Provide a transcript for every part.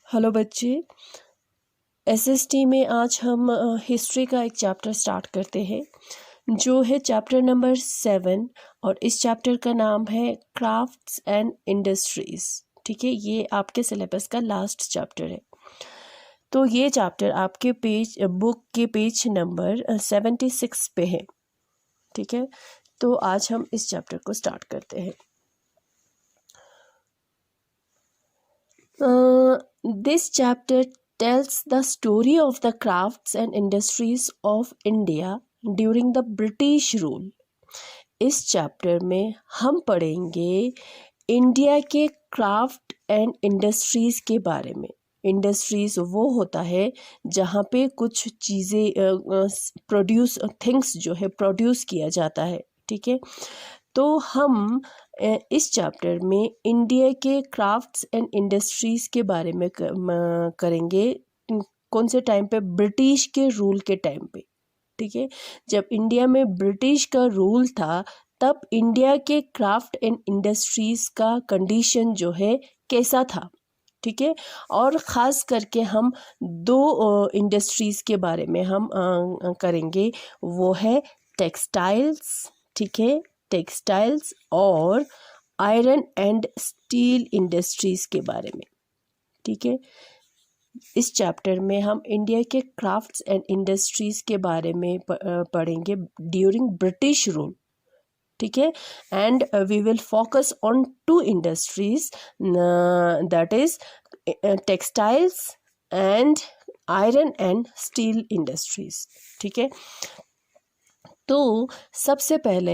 Hello बच्चे, SST में आज हम हिस्ट्री का एक चैप्टर स्टार्ट करते हैं जो है चैप्टर नंबर 7 और इस चैप्टर का नाम है क्राफ्ट्स एंड इंडस्ट्रीज़। ठीक है, ये आपके सिलेबस का लास्ट चैप्टर है। तो ये चैप्टर आपके बुक के पेज नंबर 76 पे है। ठीक है, तो आज हम इस चैप्टर को स्टार्ट करते हैं। This chapter tells the story of the crafts and industries of India during the British rule. इस चैप्टर में हम पढ़ेंगे इंडिया के क्राफ्ट एंड इंडस्ट्रीज़ के बारे में। इंडस्ट्रीज़ वो होता है जहाँ पे कुछ चीज़ें थिंग्स जो है प्रोड्यूस किया जाता है। ठीक है, तो हम इस चैप्टर में इंडिया के क्राफ्ट्स एंड इंडस्ट्रीज़ के बारे में करेंगे। कौन से टाइम पे? ब्रिटिश के रूल के टाइम पे। ठीक है, जब इंडिया में ब्रिटिश का रूल था तब इंडिया के क्राफ्ट एंड इंडस्ट्रीज़ का कंडीशन जो है कैसा था। ठीक है, और ख़ास करके हम दो इंडस्ट्रीज़ के बारे में हम करेंगे, वो है टेक्सटाइल्स। ठीक है, टेक्सटाइल्स और आयरन एंड स्टील इंडस्ट्रीज़ के बारे में। ठीक है, इस चैप्टर में हम इंडिया के क्राफ्ट्स एंड इंडस्ट्रीज़ के बारे में पढ़ेंगे ड्यूरिंग ब्रिटिश रूल। ठीक है, and we will focus on two industries, that is textiles and iron and steel industries. ठीक है, तो सबसे पहले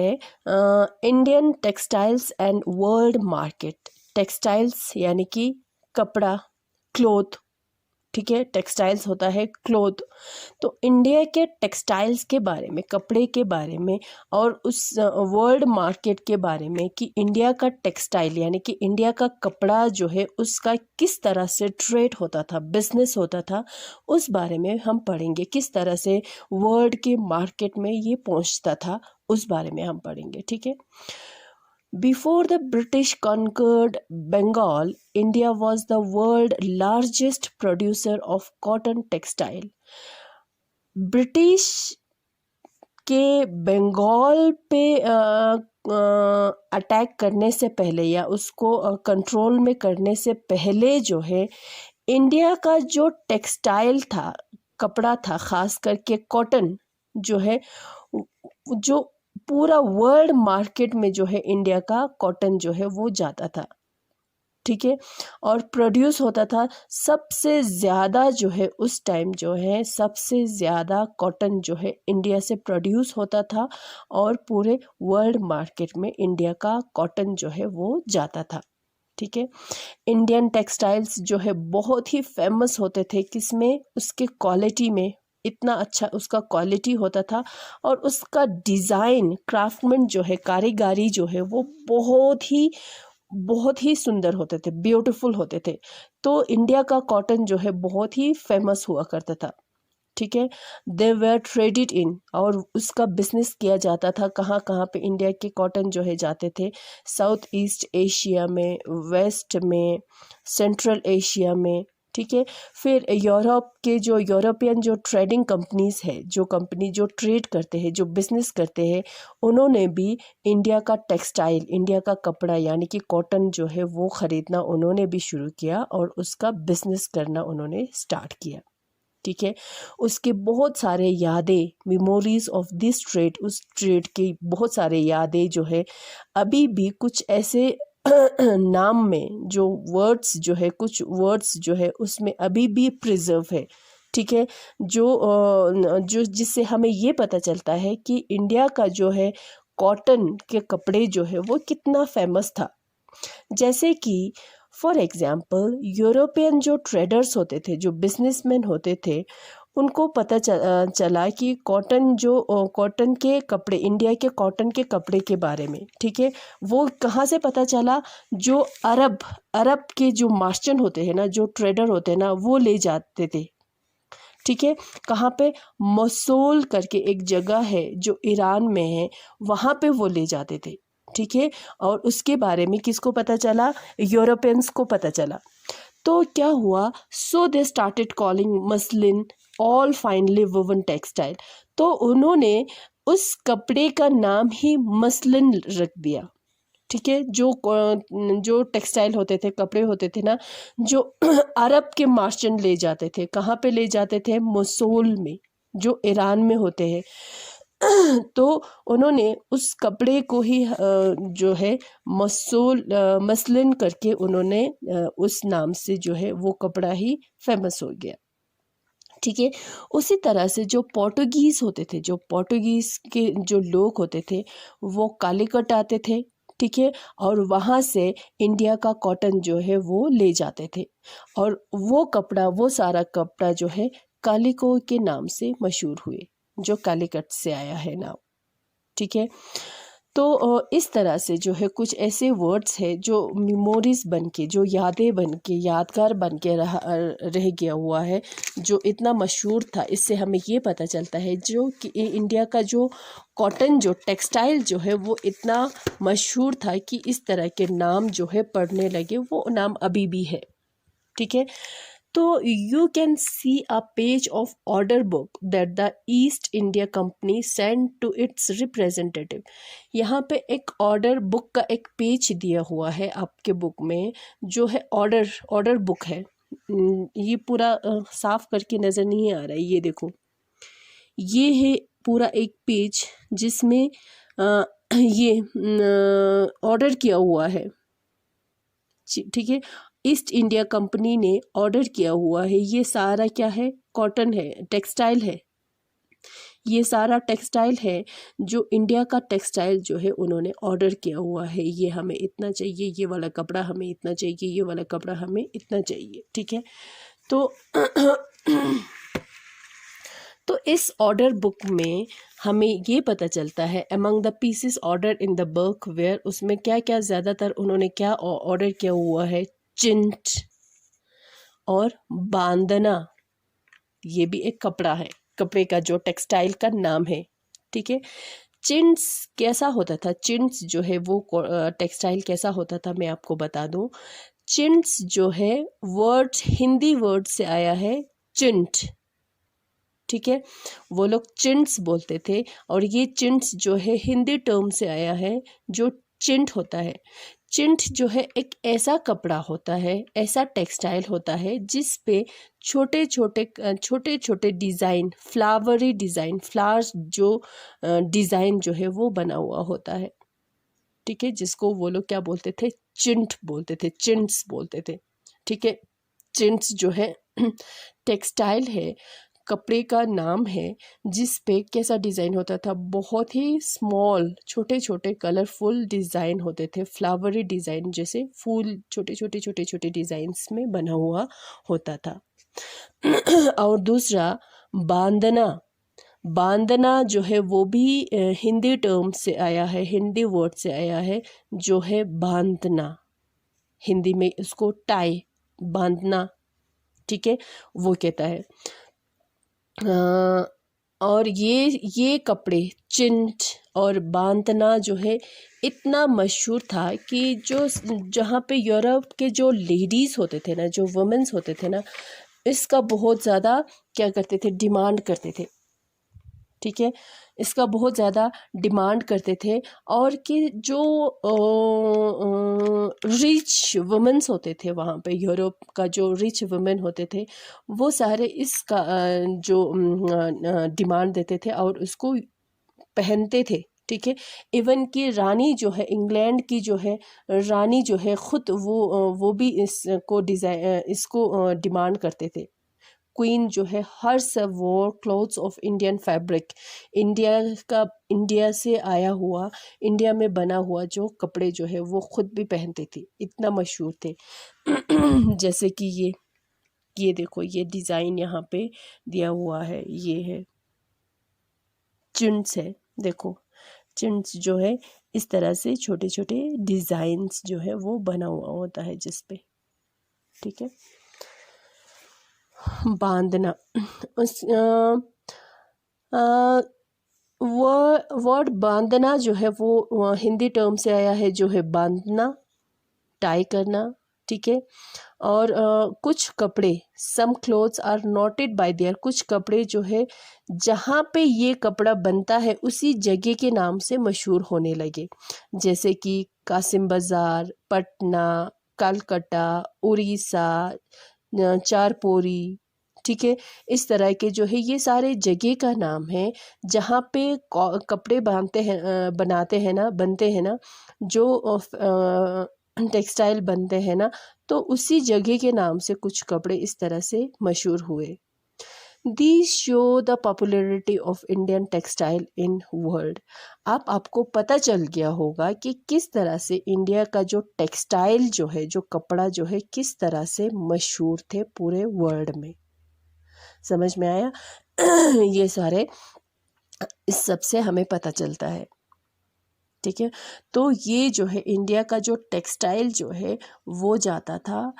Indian textiles and world market. Textiles यानी कि कपड़ा, क्लोथ। ठीक है, टेक्सटाइल्स होता है क्लोथ। तो इंडिया के टेक्सटाइल्स के बारे में, कपड़े के बारे में और उस वर्ल्ड मार्केट के बारे में कि इंडिया का टेक्सटाइल यानी कि इंडिया का कपड़ा जो है उसका किस तरह से ट्रेड होता था, बिजनेस होता था, उस बारे में हम पढ़ेंगे। किस तरह से वर्ल्ड के मार्केट में ये पहुंचता था उस बारे में हम पढ़ेंगे। ठीक है, Before the British conquered Bengal, India was the world's largest producer of cotton textile. British के बंगाल पे अटैक करने से पहले या उसको कंट्रोल में करने से पहले जो है इंडिया का जो टेक्सटाइल था, कपड़ा था, ख़ास करके कॉटन जो है, जो पूरा वर्ल्ड मार्केट में जो है इंडिया का कॉटन जो है वो जाता था। ठीक है, और प्रोड्यूस होता था। सबसे ज़्यादा जो है उस टाइम जो है सबसे ज़्यादा कॉटन जो है इंडिया से प्रोड्यूस होता था और पूरे वर्ल्ड मार्केट में इंडिया का कॉटन जो है वो जाता था। ठीक है, इंडियन टेक्सटाइल्स जो है बहुत ही फेमस होते थे। किसमें? उसके क्वालिटी में। इतना अच्छा उसका क्वालिटी होता था और उसका डिज़ाइन, क्राफ्टमैन जो है, कारीगरी जो है वो बहुत ही सुंदर होते थे, ब्यूटीफुल होते थे। तो इंडिया का कॉटन जो है बहुत ही फेमस हुआ करता था। ठीक है, दे वर ट्रेडिड इन, और उसका बिजनेस किया जाता था। कहाँ कहाँ पे इंडिया के कॉटन जो है जाते थे? साउथ ईस्ट एशिया में, वेस्ट में, सेंट्रल एशिया में। ठीक है, फिर यूरोप के जो यूरोपियन जो ट्रेडिंग कंपनीज है, जो कंपनी जो ट्रेड करते हैं, जो बिजनेस करते हैं, उन्होंने भी इंडिया का टेक्सटाइल, इंडिया का कपड़ा यानी कि कॉटन जो है वो ख़रीदना उन्होंने भी शुरू किया और उसका बिजनेस करना उन्होंने स्टार्ट किया। ठीक है, उसके बहुत सारे यादें, मेमोरीज ऑफ दिस ट्रेड, उस ट्रेड की बहुत सारे यादें जो है अभी भी कुछ ऐसे नाम में जो वर्ड्स जो है, कुछ वर्ड्स जो है उसमें अभी भी प्रिजर्व है। ठीक है, जो जिससे हमें ये पता चलता है कि इंडिया का जो है कॉटन के कपड़े जो है वो कितना फेमस था। जैसे कि फॉर एग्जाम्पल यूरोपियन जो ट्रेडर्स होते थे, जो बिजनेसमैन होते थे, उनको पता चला कि कॉटन के कपड़े, इंडिया के कॉटन के कपड़े के बारे में। ठीक है, वो कहाँ से पता चला? जो अरब के जो मर्चेंट होते हैं ना, जो ट्रेडर होते हैं ना, वो ले जाते थे। ठीक है, कहाँ पे? मसूल करके एक जगह है जो ईरान में है, वहाँ पे वो ले जाते थे। ठीक है, और उसके बारे में किसको पता चला? यूरोपियंस को पता चला। तो क्या हुआ, so they started calling muslin all finally woven textile. तो उन्होंने उस कपड़े का नाम ही मसलिन रख दिया। ठीक है, जो टेक्सटाइल होते थे, कपड़े होते थे ना, जो अरब के मर्चेंट ले जाते थे, कहाँ पे ले जाते थे, मोसूल में, जो ईरान में होते हैं। तो उन्होंने उस कपड़े को ही जो है मसलिन करके उन्होंने उस नाम से जो है वो कपड़ा ही फेमस हो गया। ठीक है, उसी तरह से जो पोर्टुगीज़ होते थे, जो पोर्टुगीज़ के जो लोग होते थे, वो कालीकट आते थे। ठीक है, और वहाँ से इंडिया का कॉटन जो है वो ले जाते थे, और वो सारा कपड़ा जो है कालीको के नाम से मशहूर हुए, जो कालीकट से आया है नाम। ठीक है, तो इस तरह से जो है कुछ ऐसे वर्ड्स है जो मेमोरीज बन के, जो यादें बन के, यादगार बन के रह गया हुआ है, जो इतना मशहूर था। इससे हमें ये पता चलता है जो कि इंडिया का जो कॉटन, जो टेक्सटाइल जो है वो इतना मशहूर था कि इस तरह के नाम जो है पढ़ने लगे, वो नाम अभी भी है। ठीक है, तो you can see a page of order book that the East India Company send to its representative. यहाँ पे एक ऑर्डर बुक का एक पेज दिया हुआ है आपके बुक में, जो है ऑर्डर बुक है। ये पूरा साफ करके नज़र नहीं आ रहा है, ये देखो, ये है पूरा एक पेज जिसमें ये ऑर्डर किया हुआ है। ठीक है, ईस्ट इंडिया कंपनी ने ऑर्डर किया हुआ है। ये सारा क्या है, कॉटन है, टेक्सटाइल है। ये सारा टेक्सटाइल है, जो इंडिया का टेक्सटाइल जो है उन्होंने ऑर्डर किया हुआ है। ये हमें इतना चाहिए, ये वाला कपड़ा हमें इतना चाहिए, ये वाला कपड़ा हमें इतना चाहिए। ठीक है, तो तो इस ऑर्डर बुक में हमें ये पता चलता है among the pieces order in the book where, उसमें क्या क्या ज़्यादातर उन्होंने क्या ऑर्डर किया हुआ है, चिंट और बांदना। ये भी एक कपड़ा है, कपड़े का जो टेक्सटाइल का नाम है। ठीक है, चिंट्स कैसा होता था, चिंट्स जो है वो टेक्सटाइल कैसा होता था, मैं आपको बता दूं। चिंट्स जो है वर्ड, हिंदी वर्ड से आया है चिंट। ठीक है, वो लोग चिंट्स बोलते थे, और ये चिंट्स जो है हिंदी टर्म से आया है, जो चिंट होता है। चिंट जो है एक ऐसा कपड़ा होता है, ऐसा टेक्सटाइल होता है जिस पे छोटे छोटे डिज़ाइन, फ्लावरी डिज़ाइन, फ्लावर्स जो डिज़ाइन जो है वो बना हुआ होता है। ठीक है, जिसको वो लोग क्या बोलते थे, चिंट बोलते थे, चिंट्स बोलते थे। ठीक है, चिंट्स जो है टेक्सटाइल है, कपड़े का नाम है, जिस पे कैसा डिज़ाइन होता था, बहुत ही स्मॉल, छोटे छोटे कलरफुल डिज़ाइन होते थे, फ्लावरी डिज़ाइन, जैसे फूल छोटे छोटे डिज़ाइंस में बना हुआ होता था। और दूसरा बांदना। बांदना जो है वो भी हिंदी टर्म से आया है, हिंदी वर्ड से आया है, जो है बांधना। हिंदी में इसको टाई, बांधना। ठीक है, वो कहता है। और ये कपड़े चिंट और बांधना जो है इतना मशहूर था कि जहाँ पे यूरोप के जो लेडीज़ होते थे ना, जो वुमेन्स होते थे ना, इसका बहुत ज़्यादा क्या करते थे, डिमांड करते थे। ठीक है, इसका बहुत ज़्यादा डिमांड करते थे, और कि जो रिच वुमेन्स होते थे वहाँ पे, यूरोप का जो रिच वुमेन होते थे, वो सारे इसका जो डिमांड देते थे और उसको पहनते थे। ठीक है, इवन कि रानी जो है, इंग्लैंड की जो है रानी जो है, ख़ुद वो भी इसको डिमांड करते थे। क्वीन जो है हर सब war clothes of Indian fabric, India से आया हुआ, इंडिया में बना हुआ जो कपड़े जो है वो खुद भी पहनते थे, इतना मशहूर थे। जैसे कि ये देखो, ये डिज़ाइन यहाँ पे दिया हुआ है, ये है चिंट्स है। देखो, चिंट्स जो है इस तरह से छोटे छोटे डिज़ाइंस जो है वो बना हुआ होता है जिस पे। ठीक है, बांधना, उस वो वर्ड बांधना जो है वो हिंदी टर्म से आया है, जो है बांधना, टाई करना। ठीक है। और कुछ कपड़े, some clothes are noted by there, कुछ कपड़े जो है जहाँ पे ये कपड़ा बनता है उसी जगह के नाम से मशहूर होने लगे, जैसे कि कासिम बाज़ार, पटना, कलकत्ता, उड़ीसा, चारपोरी, ठीक है। इस तरह के जो है ये सारे जगह का नाम है जहाँ पे कपड़े बनते हैं ना जो टेक्सटाइल बनते हैं ना, तो उसी जगह के नाम से कुछ कपड़े इस तरह से मशहूर हुए। These show the popularity of Indian textile in world। आपको पता चल गया होगा कि किस तरह से इंडिया का जो टेक्सटाइल जो है, जो कपड़ा जो है, किस तरह से मशहूर थे पूरे वर्ल्ड में। समझ में आया? ये सारे इस सब से हमें पता चलता है, ठीक है। तो ये जो है इंडिया का जो टेक्सटाइल जो है वो जाता था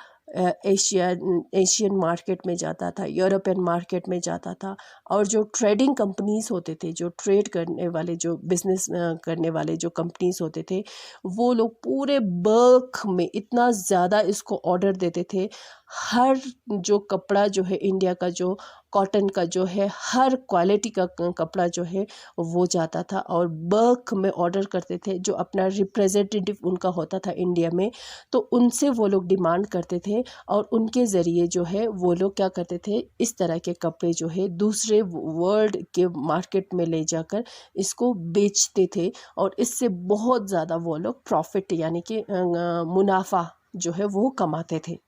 एशियन मार्केट में जाता था, यूरोपियन मार्केट में जाता था। और जो ट्रेडिंग कंपनीज होते थे, जो ट्रेड करने वाले, जो बिजनेस करने वाले जो कंपनीज होते थे, वो लोग पूरे बल्क में इतना ज़्यादा इसको ऑर्डर देते थे। हर जो कपड़ा जो है इंडिया का, जो कॉटन का जो है, हर क्वालिटी का कपड़ा जो है वो जाता था और बल्क में ऑर्डर करते थे। जो अपना रिप्रेजेंटेटिव उनका होता था इंडिया में, तो उनसे वो लोग डिमांड करते थे और उनके ज़रिए जो है वो लोग क्या करते थे, इस तरह के कपड़े जो है दूसरे वर्ल्ड के मार्केट में ले जाकर इसको बेचते थे और इससे बहुत ज़्यादा वो लोग प्रॉफिट यानी कि मुनाफा जो है वो कमाते थे,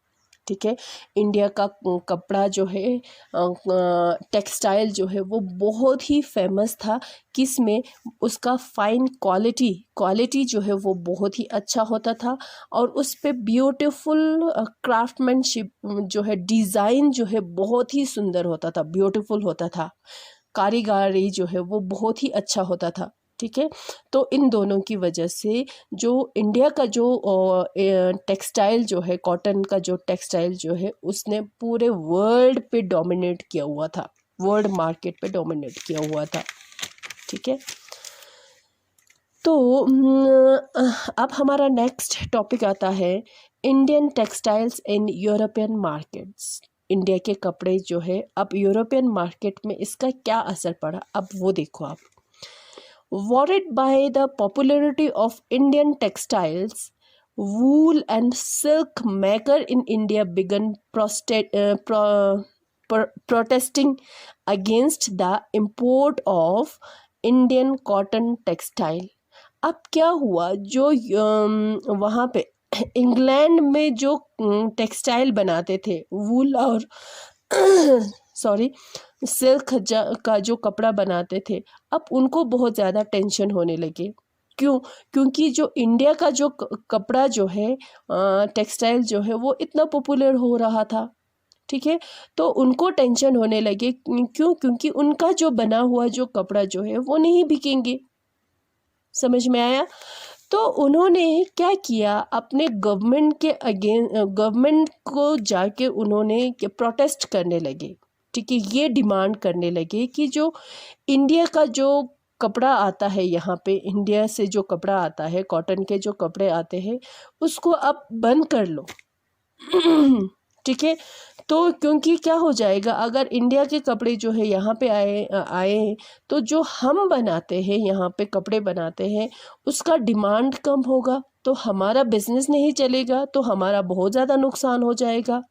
ठीक है। इंडिया का कपड़ा जो है टेक्सटाइल जो है वो बहुत ही फेमस था। किस में? उसका फाइन क्वालिटी जो है वो बहुत ही अच्छा होता था और उस पे ब्यूटीफुल क्राफ्टमैनशिप जो है, डिज़ाइन जो है बहुत ही सुंदर होता था, ब्यूटीफुल होता था, कारीगरी जो है वो बहुत ही अच्छा होता था, ठीक है। तो इन दोनों की वजह से जो इंडिया का जो टेक्सटाइल जो है, कॉटन का जो टेक्सटाइल जो है, उसने पूरे वर्ल्ड पे डोमिनेट किया हुआ था, वर्ल्ड मार्केट पे डोमिनेट किया हुआ था, ठीक है। तो अब हमारा नेक्स्ट टॉपिक आता है Indian textiles in European markets. India के कपड़े जो है अब यूरोपियन मार्केट में इसका क्या असर पड़ा, अब वो देखो आप। Worried by the popularity of Indian textiles, wool and silk maker in India began protesting against the import of Indian cotton textile। अब क्या हुआ, जो वहाँ पे इंग्लैंड में जो टेक्सटाइल बनाते थे, वूल और सॉरी सिल्क का जो कपड़ा बनाते थे, अब उनको बहुत ज़्यादा टेंशन होने लगे। क्यों? क्योंकि जो इंडिया का जो कपड़ा जो है टेक्सटाइल जो है वो इतना पॉपुलर हो रहा था, ठीक है। तो उनको टेंशन होने लगे। क्यों? क्योंकि उनका जो बना हुआ जो कपड़ा जो है वो नहीं बिकेंगे। समझ में आया? तो उन्होंने क्या किया, अपने गवर्नमेंट को जाके उन्होंने प्रोटेस्ट करने लगे, ठीक है। ये डिमांड करने लगे कि जो इंडिया का जो कपड़ा आता है, यहाँ पे इंडिया से जो कपड़ा आता है, कॉटन के जो कपड़े आते हैं, उसको अब बंद कर लो, ठीक है। तो क्योंकि क्या हो जाएगा, अगर इंडिया के कपड़े जो है यहाँ पे आए तो जो हम बनाते हैं, यहाँ पे कपड़े बनाते हैं, उसका डिमांड कम होगा, तो हमारा बिजनेस नहीं चलेगा, तो हमारा बहुत ज़्यादा नुकसान हो जाएगा।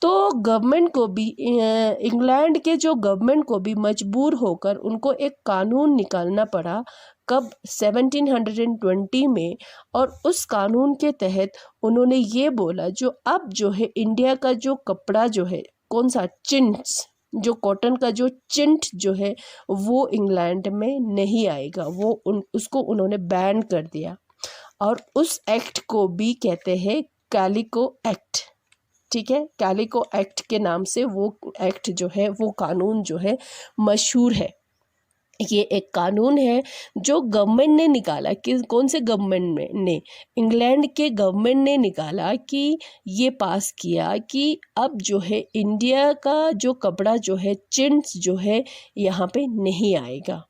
तो गवर्नमेंट को भी, इंग्लैंड के जो गवर्नमेंट को भी मजबूर होकर उनको एक कानून निकालना पड़ा। कब? 1720 में। और उस कानून के तहत उन्होंने ये बोला, जो अब जो है इंडिया का जो कपड़ा जो है, कौन सा? चिंट्स, जो कॉटन का जो चिंट जो है वो इंग्लैंड में नहीं आएगा, वो उसको उन्होंने बैन कर दिया। और उस एक्ट को भी कहते हैं कैलिको एक्ट, ठीक है। कैलिको एक्ट के नाम से वो एक्ट जो है, वो कानून जो है मशहूर है। ये एक कानून है जो गवर्नमेंट ने निकाला। कि कौन से गवर्नमेंट ने? इंग्लैंड के गवर्नमेंट ने निकाला, कि ये पास किया कि अब जो है इंडिया का जो कपड़ा जो है, चिंट्स जो है, यहाँ पे नहीं आएगा,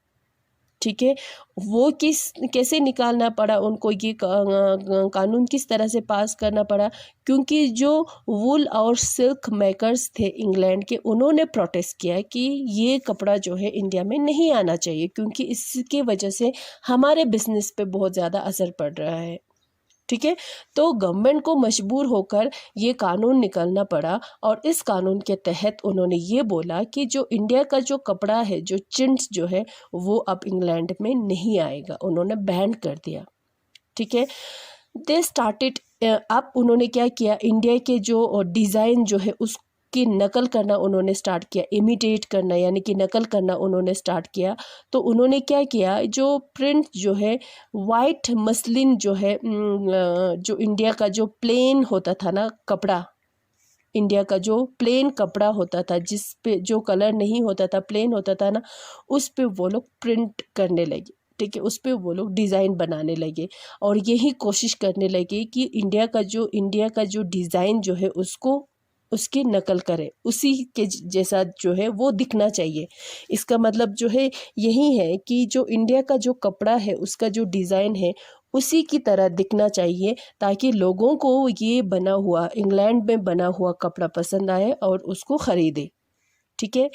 ठीक है। वो कैसे निकालना पड़ा उनको, ये कानून किस तरह से पास करना पड़ा, क्योंकि जो वूल और सिल्क मेकर्स थे इंग्लैंड के, उन्होंने प्रोटेस्ट किया कि ये कपड़ा जो है इंडिया में नहीं आना चाहिए, क्योंकि इसके वजह से हमारे बिजनेस पे बहुत ज़्यादा असर पड़ रहा है। ठीक है। तो गवर्नमेंट को मजबूर होकर ये कानून निकालना पड़ा, और इस कानून के तहत उन्होंने ये बोला कि जो इंडिया का जो कपड़ा है, जो चिंट्स जो है, वो अब इंग्लैंड में नहीं आएगा, उन्होंने बैन कर दिया। ठीक है। दे स्टार्टेड, अब उन्होंने क्या किया, इंडिया के जो डिज़ाइन जो है उसकी नकल करना उन्होंने स्टार्ट किया, इमिटेट करना यानी कि नकल करना उन्होंने स्टार्ट किया। तो उन्होंने क्या किया, जो प्रिंट जो है वाइट मसलिन जो है, जो इंडिया का जो प्लेन होता था ना कपड़ा, इंडिया का जो प्लेन कपड़ा होता था, जिस पे जो कलर नहीं होता था, प्लेन होता था ना, उस पे वो लोग प्रिंट करने लगे। ठीक है। उस पे वो लोग डिज़ाइन बनाने लगे, और यही कोशिश करने लगे कि इंडिया का जो डिज़ाइन जो है उसको उसकी नकल करे, उसी के जैसा जो है वो दिखना चाहिए। इसका मतलब जो है यही है कि जो इंडिया का जो कपड़ा है उसका जो डिज़ाइन है उसी की तरह दिखना चाहिए, ताकि लोगों को ये बना हुआ, इंग्लैंड में बना हुआ कपड़ा पसंद आए और उसको ख़रीदे। ठीक है।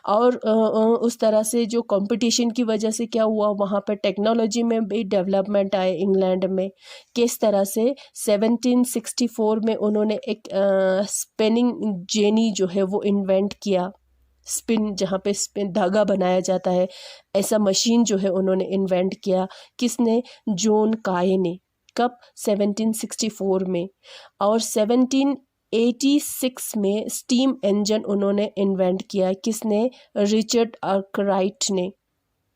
और उस तरह से जो कंपटीशन की वजह से क्या हुआ, वहाँ पर टेक्नोलॉजी में भी डेवलपमेंट आए इंग्लैंड में। किस तरह से 1764 में उन्होंने एक स्पिनिंग जेनी जो है वो इन्वेंट किया, स्पिन, जहाँ पे स्पिन धागा बनाया जाता है, ऐसा मशीन जो है उन्होंने इन्वेंट किया। किसने? जॉन काय ने। कब? 1764 में। और 1786 में स्टीम इंजन उन्होंने इन्वेंट किया। किसने? रिचर्ड आर्कराइट ने।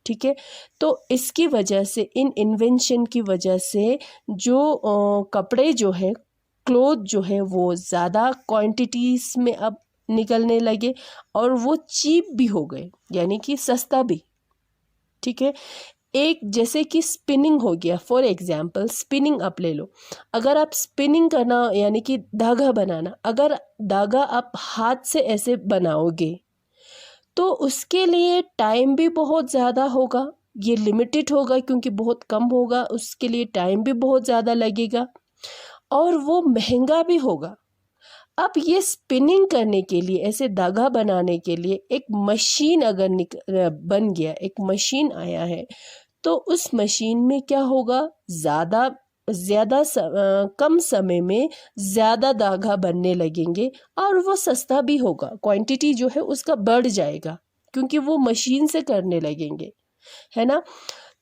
ठीक है। तो इसकी वजह से, इन इन्वेंशन की वजह से जो कपड़े जो है, क्लोथ जो है, वो ज़्यादा क्वांटिटीज़ में अब निकलने लगे, और वो चीप भी हो गए, यानी कि सस्ता भी। ठीक है। एक जैसे कि स्पिनिंग हो गया, फॉर एग्जांपल स्पिनिंग आप ले लो। अगर आप स्पिनिंग करना यानी कि धागा बनाना, अगर धागा आप हाथ से ऐसे बनाओगे तो उसके लिए टाइम भी बहुत ज़्यादा होगा, ये लिमिटेड होगा क्योंकि बहुत कम होगा, उसके लिए टाइम भी बहुत ज़्यादा लगेगा, और वो महंगा भी होगा। अब ये स्पिनिंग करने के लिए, ऐसे धागा बनाने के लिए एक मशीन अगर बन गया, एक मशीन आया है, तो उस मशीन में क्या होगा, कम समय में ज़्यादा धागा बनने लगेंगे, और वो सस्ता भी होगा, क्वांटिटी जो है उसका बढ़ जाएगा क्योंकि वो मशीन से करने लगेंगे, है ना।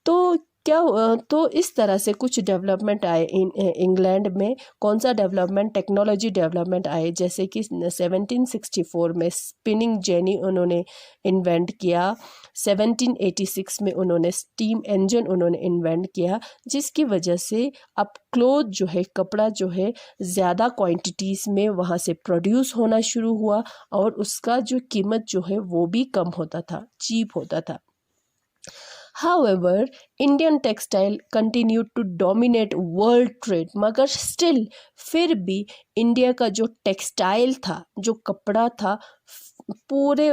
तो तो इस तरह से कुछ डेवलपमेंट आए इंग्लैंड में। कौन सा डेवलपमेंट? टेक्नोलॉजी डेवलपमेंट आए, जैसे कि 1764 में स्पिनिंग जेनी उन्होंने इन्वेंट किया। 1786 में उन्होंने स्टीम इंजन उन्होंने इन्वेंट किया, जिसकी वजह से अब क्लोथ जो है, कपड़ा जो है, ज़्यादा क्वांटिटीज़ में वहाँ से प्रोड्यूस होना शुरू हुआ, और उसका जो कीमत जो है वो भी कम होता था, चीप होता था। However, Indian textile continued to dominate world trade, मगर still फिर भी इंडिया का जो टेक्सटाइल था, जो कपड़ा था, पूरे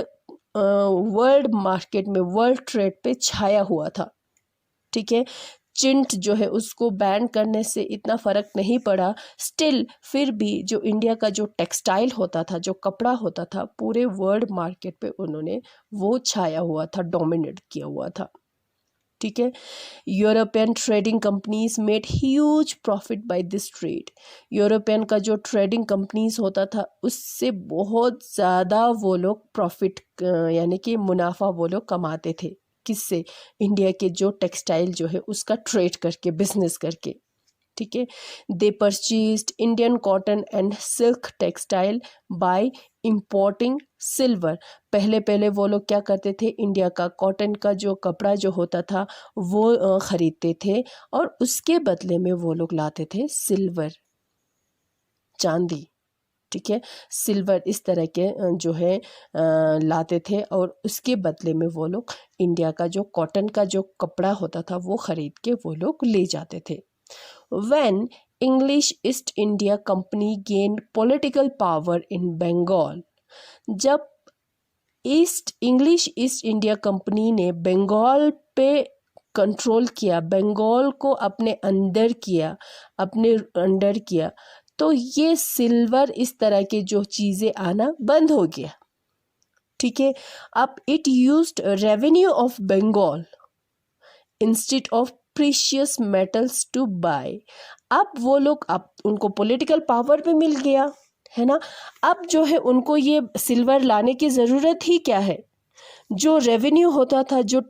वर्ल्ड मार्केट में, वर्ल्ड ट्रेड पे छाया हुआ था। ठीक है। चिंट जो है उसको बैन करने से इतना फ़र्क नहीं पड़ा, स्टिल फिर भी जो इंडिया का जो टेक्सटाइल होता था, जो कपड़ा होता था, पूरे वर्ल्ड मार्केट पे उन्होंने वो छाया हुआ था, डोमिनेट किया हुआ था। ठीक है। European trading companies made huge profit by this trade. European का जो ट्रेडिंग कंपनीज होता था उससे बहुत ज़्यादा वो लोग प्रॉफिट यानी कि मुनाफा वो लोग कमाते थे। किससे? इंडिया के जो टेक्सटाइल जो है उसका ट्रेड करके, बिजनेस करके। ठीक है। They purchased Indian cotton and silk textile by importing silver. पहले वो लोग क्या करते थे, इंडिया का कॉटन का जो कपड़ा जो होता था वो ख़रीदते थे, और उसके बदले में वो लोग लाते थे सिल्वर, चांदी। ठीक है। सिल्वर इस तरह के जो है लाते थे, और उसके बदले में वो लोग इंडिया का जो कॉटन का जो कपड़ा होता था वो ख़रीद के वो लोग ले जाते थे। When English East India Company gained political power in Bengal, जब इंग्लिश ईस्ट इंडिया कंपनी ने बंगाल पे कंट्रोल किया, बंगाल को अपने अंडर किया, तो ये सिल्वर इस तरह के जो चीज़ें आना बंद हो गया। ठीक है, अब it used revenue of Bengal instead of precious metals to buy. अब वो लोग, अब उनको पॉलिटिकल पावर भी मिल गया है ना, अब जो है उनको ये सिल्वर लाने की ज़रूरत ही क्या है। जो रेवेन्यू होता था, जो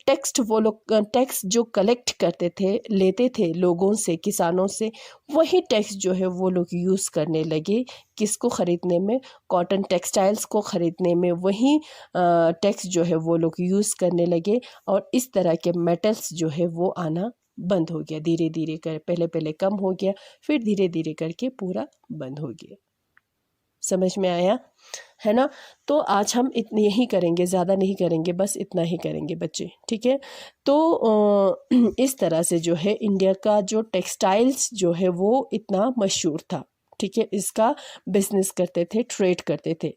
वो लोग टैक्स जो कलेक्ट करते थे, लेते थे लोगों से, किसानों से, वही टैक्स जो है वो लोग यूज़ करने लगे। किसको ख़रीदने में? कॉटन टेक्सटाइल्स को ख़रीदने में वही टैक्स जो है वो लोग यूज़ करने लगे, और इस तरह के मेटल्स जो है वो आना बंद हो गया। धीरे धीरे कर, पहले कम हो गया, फिर धीरे धीरे करके पूरा बंद हो गया। समझ में आया है ना? तो आज हम इतने ही करेंगे, ज़्यादा नहीं करेंगे, बस इतना ही करेंगे बच्चे, ठीक है। तो इस तरह से जो है इंडिया का जो टेक्सटाइल्स जो है वो इतना मशहूर था, ठीक है। इसका बिजनेस करते थे, ट्रेड करते थे,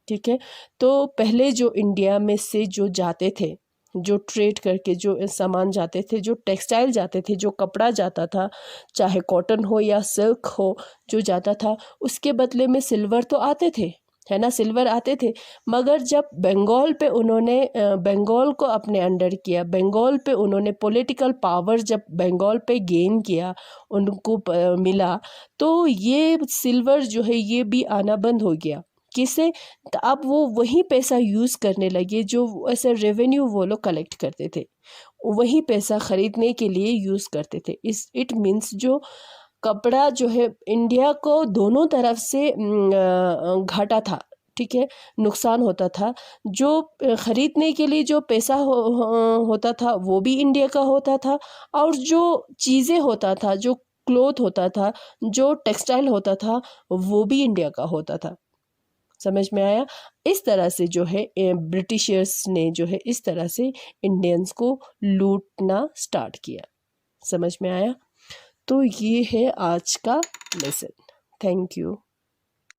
ठीक है। तो पहले जो इंडिया में से जो जाते थे, जो ट्रेड करके जो सामान जाते थे, जो टेक्सटाइल जाते थे, जो कपड़ा जाता था, चाहे कॉटन हो या सिल्क हो, जो जाता था, उसके बदले में सिल्वर तो आते थे, है ना, सिल्वर आते थे। मगर जब बंगाल पे उन्होंने बंगाल को अपने अंडर किया, बंगाल पे उन्होंने पॉलिटिकल पावर जब बंगाल पे गेन किया, उनको मिला, तो ये सिल्वर जो है ये भी आना बंद हो गया। किसे? तो अब वो वही पैसा यूज़ करने लगे जो ऐसे रेवेन्यू वो लोग कलेक्ट करते थे, वही पैसा ख़रीदने के लिए यूज़ करते थे। इट मीन्स जो कपड़ा जो है इंडिया को दोनों तरफ से घाटा था, ठीक है, नुकसान होता था। जो ख़रीदने के लिए जो पैसा होता था वो भी इंडिया का होता था, और जो चीज़ें होता था, जो क्लोथ होता था, जो टेक्सटाइल होता था, वो भी इंडिया का होता था। समझ में आया? इस तरह से जो है ब्रिटिशर्स ने जो है इस तरह से इंडियंस को लूटना स्टार्ट किया। समझ में आया? तो ये है आज का लेसन। Thank you.